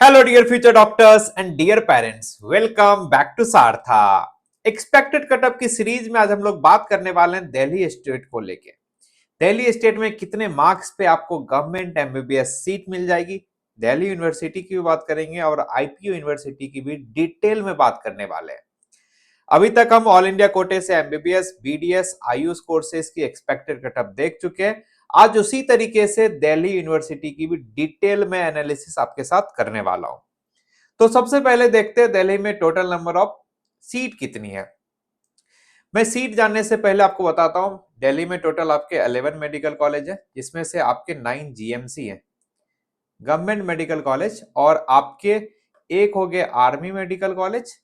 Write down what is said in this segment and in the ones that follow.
Hello dear future doctors and dear parents, welcome back to Saratha. Expected cutoff की series में आज हम लोग बात करने वाले हैं दिल्ली स्टेट को लेके। दिल्ली स्टेट में कितने मार्क्स पे आपको गवर्नमेंट एमबीबीएस सीट मिल जाएगी। दिल्ली यूनिवर्सिटी की भी बात करेंगे और आईपीयू यूनिवर्सिटी की भी डिटेल में बात करने वाले हैं। अभी तक हम ऑल इंडिया कोटे से एमबीबीएस, बीडीएस, आयुष कोर्सेज की एक्सपेक्टेड कटअप देख चुके हैं। आज उसी तरीके से दिल्ली यूनिवर्सिटी की भी डिटेल में एनालिसिस आपके साथ करने वाला हूं। तो सबसे पहले देखते हैं दिल्ली में टोटल नंबर ऑफ सीट कितनी है। मैं सीट जानने से पहले आपको बताता हूं, दिल्ली में टोटल आपके 11 मेडिकल कॉलेज है, जिसमें से आपके 9 जीएमसी हैं, गवर्नमेंट मेडिकल कॉलेज, और आपके एक हो गए आर्मी मेडिकल कॉलेज,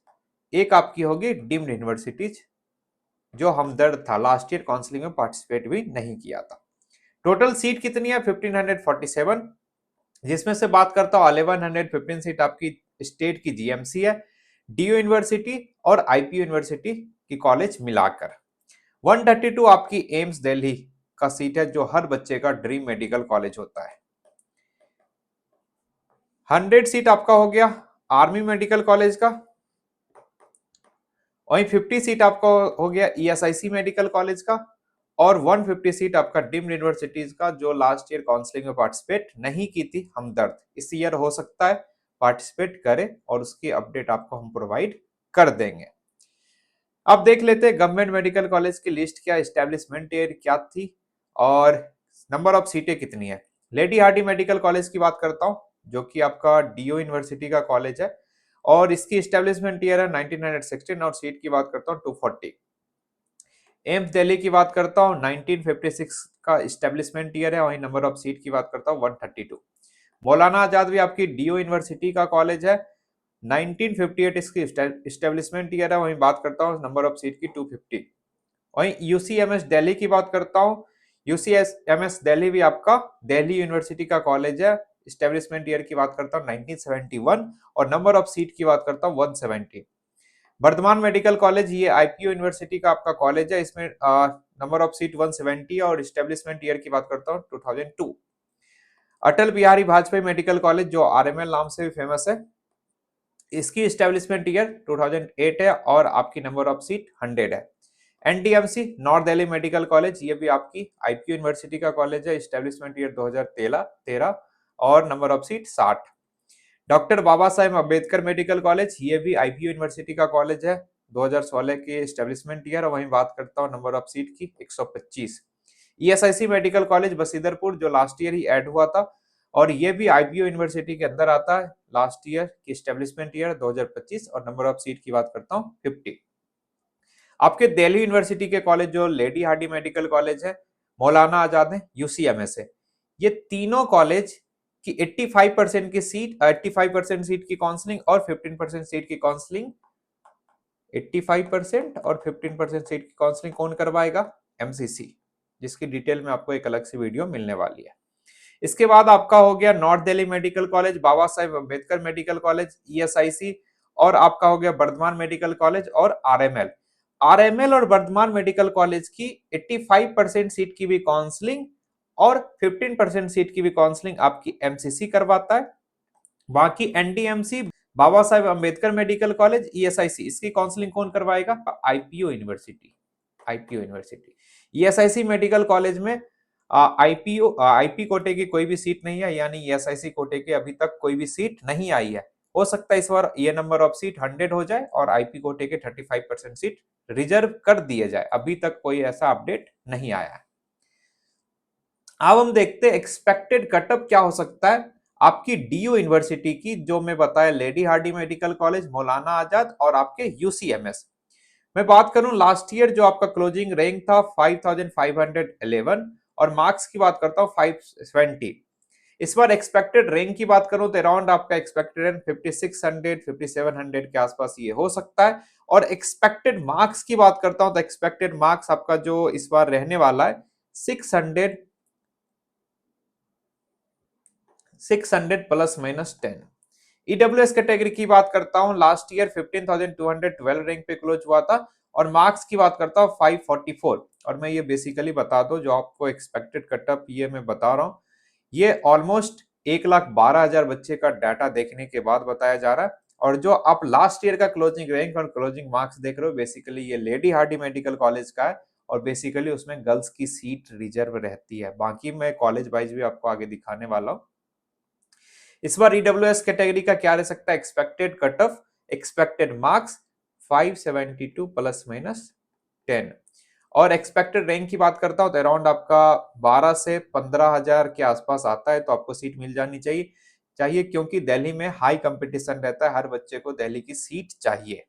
एक आपकी होगी डीम्ड यूनिवर्सिटीज, जो हमदर्द था, लास्ट ईयर काउंसलिंग में पार्टिसिपेट भी नहीं किया था। टोटल सीट कितनी है? 1547, जिसमें से बात करता हूं 1115 सीट आपकी स्टेट की जीएमसी है, डीयू यूनिवर्सिटी और आईपीयू यूनिवर्सिटी की कॉलेज मिलाकर। 132 आपकी एम्स दिल्ली का सीट है, जो हर बच्चे का ड्रीम मेडिकल कॉलेज होता है। 100 सीट आपका हो गया आर्मी मेडिकल कॉलेज का, वहीं 50 सीट आपका हो गया ईएसआईसी मेडिकल कॉलेज का, और 150 सीट आपका डीम्ड यूनिवर्सिटीज का, जो लास्ट ईयर काउंसलिंग में पार्टिसिपेट नहीं की थी हमदर्द। इस ईयर हो सकता है पार्टिसिपेट करे और उसकी अपडेट आपको हम प्रोवाइड कर देंगे। अब देख लेते हैं गवर्नमेंट मेडिकल कॉलेज की लिस्ट, क्या एस्टेब्लिशमेंट ईयर क्या थी और नंबर ऑफ सीटें कितनी है। लेडी हार्डी मेडिकल कॉलेज की बात करता हूं, जो कि आपका डीओ यूनिवर्सिटी का कॉलेज है, और इसकी एस्टेब्लिशमेंट ईयर है 1916, और सीट की बात करता हूं 240। एम्स दिल्ली की बात करता हूं 1956 का एस्टेब्लिशमेंट ईयर है, वहीं नंबर ऑफ सीट की बात करता हूं 132। मौलाना आजाद भी आपकी डीओ यूनिवर्सिटी का कॉलेज है, 1958 इसकी एस्टेब्लिशमेंट ईयर है, वहीं बात करता हूं नंबर ऑफ सीट की 250। वहीं यूसीएमएस दिल्ली की बात करता हूं, यूसीएमएस दिल्ली भी आपका दिल्ली यूनिवर्सिटी का कॉलेज है, एस्टेब्लिशमेंट ईयर की बात करता हूं 1971, और नंबर ऑफ सीट की बात करता हूं 170। वर्धमान मेडिकल कॉलेज ये आईपीयू यूनिवर्सिटी का आपका कॉलेज है, इसमें नंबर ऑफ सीट 170 और एस्टेब्लिशमेंट ईयर की बात करता हूं 2002। अटल बिहारी वाजपेयी मेडिकल कॉलेज, जो आरएमएल नाम से भी फेमस है, इसकी एस्टेब्लिशमेंट ईयर 2008 है और आपकी नंबर ऑफ सीट 100 है। NDMC north Delhi medical college, ये भी आपकी आईपीयू यूनिवर्सिटी का कॉलेज है, एस्टेब्लिशमेंट ईयर 2013 और number of seat 60। Doctor Baba Saheb Ambedkar medical college, ये भी आईपीयू यूनिवर्सिटी का कॉलेज है, 2016 के एस्टेब्लिशमेंट ईयर, वहीं बात करता हूं नंबर ऑफ सीट की 125। ईएसआईसी मेडिकल कॉलेज बसीदरपुर, जो लास्ट ईयर ही ऐड हुआ था, और ये भी आईपीयू यूनिवर्सिटी के अंदर आता है, लास्ट ईयर की एस्टेब्लिशमेंट ईयर 2025, और नंबर ऑफ सीट की बात करता हूं 50। आपके दिल्ली यूनिवर्सिटी के कॉलेज, जो लेडी हार्डी मेडिकल कॉलेज है, मौलाना आजाद है, यूसीएमएस है, ये तीनों कॉलेज की 85% की सीट, 85% सीट की काउंसलिंग और 15% सीट की काउंसलिंग, 85% और 15% सीट की काउंसलिंग कौन करवाएगा? एमसीसी, जिसकी डिटेल में आपको एक अलग से वीडियो मिलने वाली है। इसके बाद आपका हो गया नॉर्थ दिल्ली मेडिकल कॉलेज, बाबा Saheb Ambedkar medical college, ESIC, और आपका हो गया वर्धमान मेडिकल कॉलेज और आरएमएल। आरएमएल और वर्धमान मेडिकल कॉलेज की 85% सीट की भी काउंसलिंग और 15% सीट की भी काउंसलिंग आपकी एमसीसी करवाता है। बाकी एनडीएमसी, बाबा Saheb Ambedkar medical college, ESIC, इसकी काउंसलिंग कौन करवाएगा? IPU university. IPU university, ESIC medical college में आईपीयू आईपी कोटे की कोई भी सीट नहीं है, यानी ईएसआईसी कोटे की अभी तक कोई भी सीट नहीं आई है। हो सकता है इस बार ये नंबर ऑफ सीट 100 हो जाए और आईपी कोटे के 35% सीट रिजर्व कर दिए जाए, अभी तक कोई ऐसा अपडेट नहीं आया है। अब हम देखते हैं एक्सपेक्टेड कटअप क्या हो सकता है आपकी डीयू यूनिवर्सिटी की, जो मैं बताया lady Hardy medical college, Maulana Azad और आपके यूसीएमएस। मैं बात करूं लास्ट ईयर जो आपका क्लोजिंग रैंक था 5511, और मार्क्स की बात करता हूं 570। इस बार एक्सपेक्टेड रैंक की बात करूं तो अराउंड आपका एक्सपेक्टेड रैंक 5600 5700 के आसपास ये हो सकता है। और एक्सपेक्टेड मार्क्स की बात करता हूं तो एक्सपेक्टेड मार्क्स आपका जो इस बार रहने वाला है 600 प्लस माइनस 10। ईडब्ल्यूएस कैटेगरी की बात करता हूं, लास्ट ईयर 15,212 रैंक पे क्लोज हुआ था, और मार्क्स की बात करता हूं 544। और मैं ये बेसिकली बता दो, जो आपको एक्सपेक्टेड कटअप ये मैं बता रहा हूं, ये ऑलमोस्ट 1,12,000 बच्चे का डाटा देखने के बाद बताया जा रहा है। और जो आप लास्ट ईयर का क्लोजिंग रैंक और क्लोजिंग मार्क्स देख रहे हो, बेसिकली ये लेडी हार्डी मेडिकल कॉलेज का है और बेसिकली उसमें गर्ल्स की सीट रिजर्व रहती है। बाकी मैं कॉलेज वाइज भी आपको आगे दिखाने वाला हूँ। इस बार ईडब्ल्यूएस कैटेगरी का क्या रह सकता है? Expected cut off, expected marks 572 plus minus 10। और एक्सपेक्टेड रैंक की बात करता हूं तो अराउंड आपका 12 से 15,000 के आसपास आता है, तो आपको सीट मिल जानी चाहिए क्योंकि दिल्ली में हाई कंपटीशन रहता है, हर बच्चे को दिल्ली की सीट चाहिए।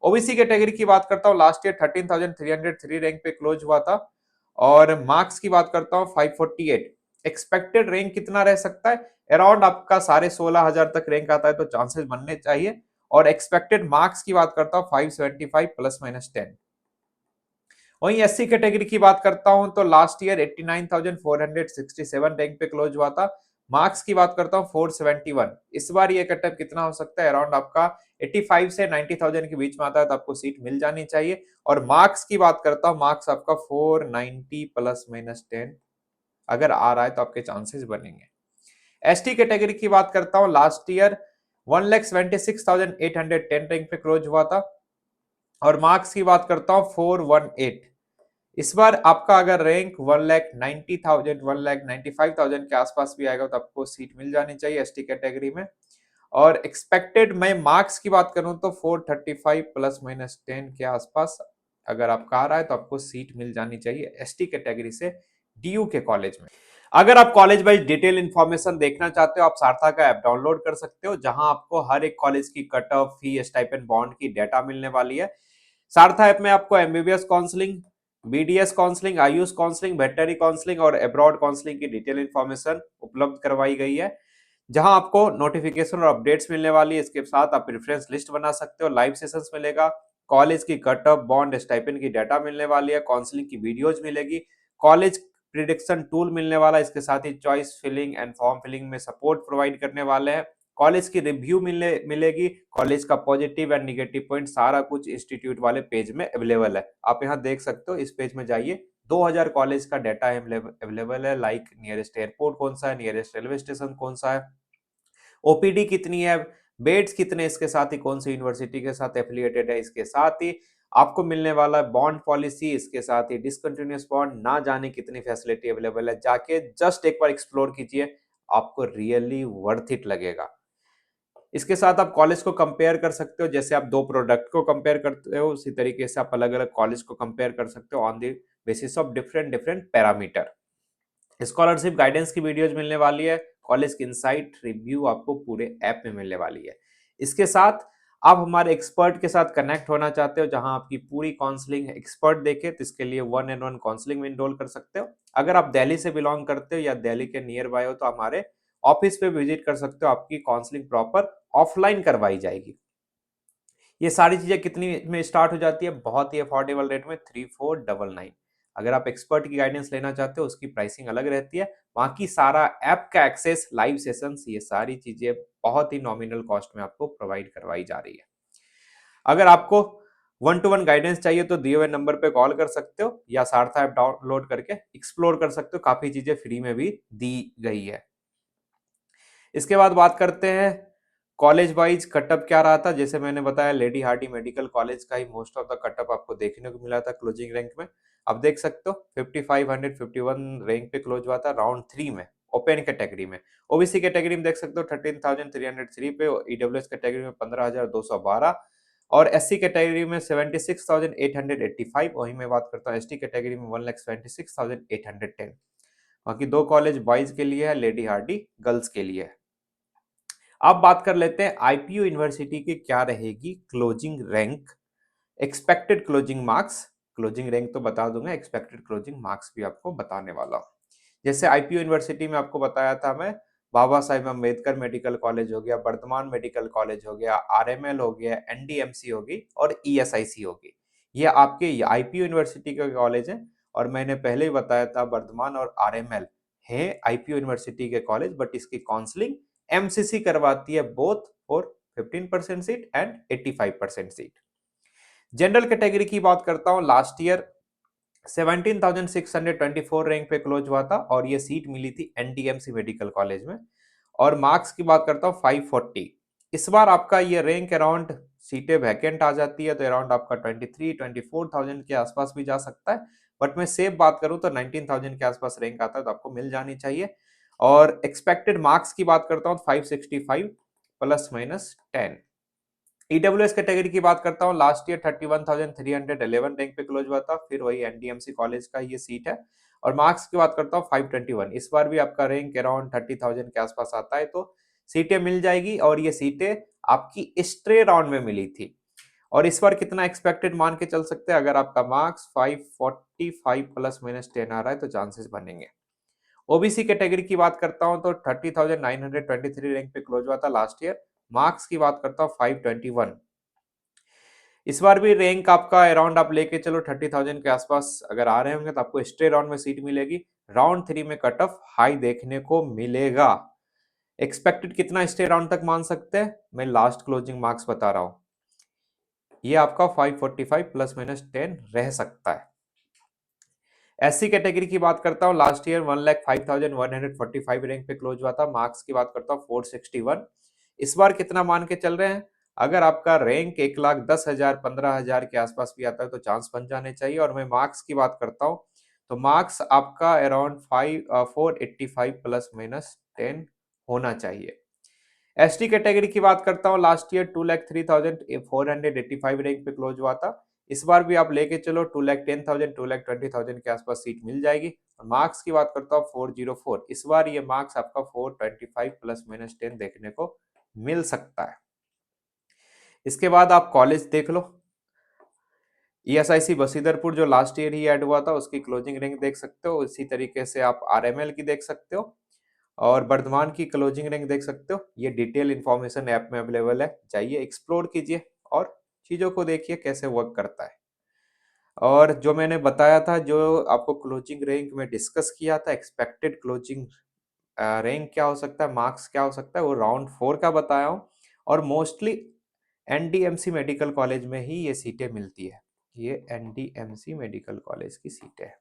ओबीसी कैटेगरी की बात करता हूँ, लास्ट ईयर 13,303 रैंक पे क्लोज हुआ था और मार्क्स की बात करता हूँ 548। एक्सपेक्टेड रैंक कितना रह सकता है? अराउंड आपका 16,500 तक रैंक आता है, तो चांसेस बनने चाहिए। और एक्सपेक्टेड मार्क्स की बात करता हूँ 575 प्लस माइनस 10। वहीं एससी कैटेगरी की बात करता हूं तो लास्ट ईयर 89,467 रैंक पे क्लोज हुआ था। मार्क्स की बात करता हूं 471। इस बार ये कटअप कितना हो सकता है? अराउंड आपका 85 से 90,000 के बीच में आता है, तो आपको सीट मिल जानी चाहिए। और मार्क्स की बात करता हूं, मार्क्स आपका 490 प्लस माइनस 10 अगर आ रहा है तो आपके चांसेस बनेंगे। एसटी कैटेगरी की बात करता हूं, लास्ट ईयर 1,76,810 रैंक पे क्लोज हुआ था और मार्क्स की बात करता हूं 418। इस बार आपका अगर रैंक 1,90,000 1,95,000 के आसपास भी आएगा तो आपको सीट मिल जानी चाहिए एसटी कैटेगरी में। और एक्सपेक्टेड मैं मार्क्स की बात करूं तो 435 प्लस माइनस 10 के आसपास अगर आपका आ रहा है तो आपको सीट मिल जानी चाहिए एसटी कैटेगरी से डीयू के कॉलेज में। अगर आप कॉलेज वाइज डिटेल इंफॉर्मेशन देखना चाहते हो, आप सारथा का ऐप डाउनलोड कर सकते हो, जहां आपको हर एक कॉलेज की कट ऑफ, फी, स्टाइपेंड, बॉन्ड की डेटा मिलने वाली है। सारथा ऐप में आपको MBBS counselling, BDS counselling, Ayush counselling, veterinary counselling और अब्रॉड काउंसलिंग की डिटेल इंफॉर्मेशन उपलब्ध करवाई गई है, जहां आपको नोटिफिकेशन और अपडेट्स मिलने वाली है। इसके साथ आप रेफरेंस लिस्ट बना सकते हो, लाइव सेशंस मिलेगा, कॉलेज की कट ऑफ, बॉन्ड, स्टाइपेंड की डाटा मिलने वाली है, काउंसलिंग की वीडियोज मिलेगी, कॉलेज प्रिडिक्शन टूल मिलने वाला है। इसके साथ ही choice filling and form filling में सपोर्ट प्रोवाइड करने वाले हैं। कॉलेज की रिव्यू मिलेगी, कॉलेज का पॉजिटिव एंड निगेटिव पॉइंट सारा कुछ इंस्टीट्यूट वाले पेज में अवेलेबल है। आप यहाँ देख सकते हो, इस पेज में जाइए, 2000 कॉलेज का डाटा अवेलेबल है, लाइक नियरेस्ट एयरपोर्ट कौन सा है, नियरेस्ट रेलवे स्टेशन कौन सा है, ओपीडी कितनी है, बेड्स कितने, इसके साथ ही कौन सी यूनिवर्सिटी के साथ एफिलिएटेड है, इसके साथ ही आपको मिलने वाला बॉन्ड पॉलिसी, इसके साथ ही डिसकंटिन्यूअस बॉन्ड, ना जाने कितनी फैसिलिटी अवेलेबल है, जाके जस्ट एक बार एक्सप्लोर कीजिए, आपको रियली वर्थ इट लगेगा। इसके साथ आप कॉलेज को कंपेयर कर सकते हो, जैसे आप दो प्रोडक्ट को कंपेयर करते हो उसी तरीके से आप अलग अलग कॉलेज को कंपेयर कर सकते हो on the basis of different different parameter. Scholarship guidance की वीडियोज मिलने वाली है, कॉलेज की इनसाइट रिव्यू आपको पूरे ऐप में मिलने वाली है। इसके साथ आप हमारे एक्सपर्ट के साथ कनेक्ट होना चाहते हो, जहां आपकी पूरी काउंसलिंग एक्सपर्ट देखे, तो इसके लिए 1-on-1 काउंसलिंग में इनरोल कर सकते हो। अगर आप दिल्ली से बिलोंग करते हो या दिल्ली के नियर बाय हो तो हमारे ऑफिस पे विजिट कर सकते हो, आपकी काउंसलिंग प्रॉपर ऑफलाइन करवाई जाएगी। ये सारी चीजें कितनी में स्टार्ट हो जाती है? बहुत ही अफोर्डेबल रेट में, 3499। अगर आप एक्सपर्ट की गाइडेंस लेना चाहते हो उसकी प्राइसिंग अलग रहती है। बाकी सारा ऐप का एक्सेस, लाइव सेशंस, ये सारी चीजें बहुत ही नॉमिनल कॉस्ट में आपको प्रोवाइड करवाई जा रही है। अगर आपको 1-to-1 गाइडेंस चाहिए तो दिए हुए नंबर पे कॉल कर सकते हो या सारथा ऐप डाउनलोड करके एक्सप्लोर कर सकते हो, काफी चीजें फ्री में भी दी गई है। इसके बाद बात करते हैं कॉलेज वाइज कटअप क्या रहा था। जैसे मैंने बताया, लेडी हार्डी मेडिकल कॉलेज का ही मोस्ट ऑफ द कटअप आपको देखने को मिला था क्लोजिंग रैंक में। अब देख सकते हो 5551 रैंक पे क्लोज हुआ था राउंड 3 में, ओपन कैटेगरी में। ओबीसी कैटेगरी में देख सकते हो 13,303 पे, ईडब्ल्यूएस कैटेगरी में 15,212 और एससी कैटेगरी में 76,885। वहीं मैं बात करता हूँ एसटी कैटेगरी में 1,76,810। बाकी दो कॉलेज बॉयज के लिए है, लेडी हार्डी गर्ल्स के लिए है। अब बात कर लेते हैं आईपीयू यूनिवर्सिटी की क्या रहेगी closing rank, expected closing marks. Closing rank तो बता दूंगा, एक्सपेक्टेड क्लोजिंग मार्क्स भी आपको बताने वाला हूं। जैसे आईपीयू यूनिवर्सिटी में आपको बताया था मैं, बाबा साहेब अम्बेडकर मेडिकल कॉलेज हो गया, वर्धमान मेडिकल कॉलेज हो गया, आरएमएल हो गया, एनडीएमसी होगी और ईएसआईसी होगी। ये आपके आईपीयू यूनिवर्सिटी के कॉलेज हैं। और मैंने पहले ही बताया था वर्धमान और आरएमएल है आईपीयू यूनिवर्सिटी के कॉलेज, बट इसकी काउंसलिंग एमसीसी करवाती है, both for 15% seat and 85% seat. General category की बात करता हूं, लास्ट ईयर 17,624 रैंक पे क्लोज हुआ था और ये सीट मिली थी एनडीएमसी मेडिकल कॉलेज में। और मार्क्स की बात करता हूँ 540। इस बार आपका ये रैंक अराउंड सीटें वैकेंट आ जाती है तो अराउंड आपका 23-24,000 के आसपास भी जा सकता है, बट मैं सेफ बात करूं तो 19,000 के आसपास रैंक आता है तो आपको मिल जानी चाहिए। और एक्सपेक्टेड मार्क्स की बात करता हूं 565 प्लस माइनस 10। ईडब्ल्यूएस कैटेगरी की बात करता हूँ, लास्ट ईयर 31,311 रैंक पे क्लोज हुआ था, फिर वही एनडीएमसी कॉलेज का ये सीट है। और मार्क्स की बात करता हूँ 521। इस बार भी आपका रैंक अराउंड 30,000 के आसपास आता है तो सीटें मिल जाएगी। और ये सीटें आपकी स्ट्रे राउंड में मिली थी। और इस बार कितना एक्सपेक्टेड मान के चल सकते हैं, अगर आपका मार्क्स 545 प्लस माइनस 10 आ रहा है तो चांसेस बनेंगे। ओबीसी कैटेगरी की बात करता हूं तो 30,923 रैंक पे क्लोज हुआ था लास्ट ईयर। मार्क्स की बात करता हूं 521। इस बार भी रैंक आपका अराउंड आप लेके चलो 30,000 के आसपास अगर आ रहे होंगे तो आपको स्ट्रे राउंड में सीट मिलेगी। राउंड 3 में कट ऑफ हाई देखने को मिलेगा। एक्सपेक्टेड कितना स्टे राउंड तक मान सकते हैं, मैं लास्ट क्लोजिंग मार्क्स बता रहा हूं। ये आपका 545 प्लस माइनस 10 रह सकता है। एससी कैटेगरी की बात करता हूं, लास्ट ईयर 1,05,145 रैंक पे क्लोज हुआ था। मार्क्स की बात करता हूं 461। इस बार कितना मान के चल रहे हैं, अगर आपका रैंक 1,10,000 15,000 के आसपास भी आता है तो चांस बन जाने चाहिए। और मैं मार्क्स की बात करता हूं तो मार्क्स आपका अराउंड 485 प्लस माइनस 10 होना चाहिए। एसटी कैटेगरी की बात करता हूँ, लास्ट ईयर 2,03,485 रैंक पे क्लोज हुआ था। इस बार भी आप लेके चलो 2,10,000 2,20,000 के आसपास सीट मिल जाएगी। और मार्क्स की बात करता हूँ 404। इस बार ये मार्क्स आपका 425 प्लस माइनस 10 देखने को मिल सकता है। इसके बाद आप कॉलेज देख लो। ईएसआईसी बसीदरपुर जो लास्ट ईयर ही ऐड हुआ था उसकी क्लोजिंग रैंक देख सकते हो। इसी तरीके से आप आरएमएल की देख सकते हो और वर्धमान की क्लोजिंग रैंक देख सकते हो। ये डिटेल इंफॉर्मेशन ऐप में अवेलेबल है, जाइए एक्सप्लोर कीजिए और चीजों को देखिए कैसे वर्क करता है। और जो मैंने बताया था, जो आपको क्लोजिंग रैंक में डिस्कस किया था, एक्सपेक्टेड क्लोजिंग रैंक क्या हो सकता है, मार्क्स क्या हो सकता है, वो राउंड 4 का बताया हूँ। और मोस्टली एनडीएमसी मेडिकल कॉलेज में ही ये सीटें मिलती है। ये एनडीएमसी मेडिकल कॉलेज की सीटें हैं,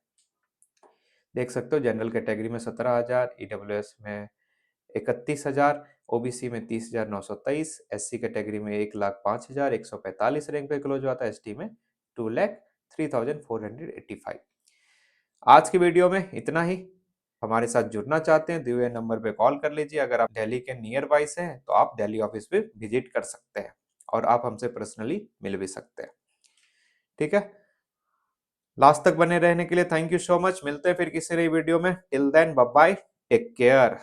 देख सकते हो। जनरल कैटेगरी में 17,000, ईडब्ल्यूएस में 31,000, ओबीसी में 30,923, एससी कैटेगरी में 1,05,145 रैंक पे क्लोज हुआ था, एसटी में 2,03,485। आज की वीडियो में इतना ही। हमारे साथ जुड़ना चाहते हैं, दिए हुए नंबर पे कॉल कर लीजिए। अगर आप दिल्ली के नियर बाई से हैं तो आप दिल्ली ऑफिस पे विजिट कर सकते हैं और आप हमसे पर्सनली मिल भी सकते हैं। ठीक है, लास्ट तक बने रहने के लिए थैंक यू सो मच। मिलते हैं फिर किसी नई वीडियो में। Till then bye bye, take care.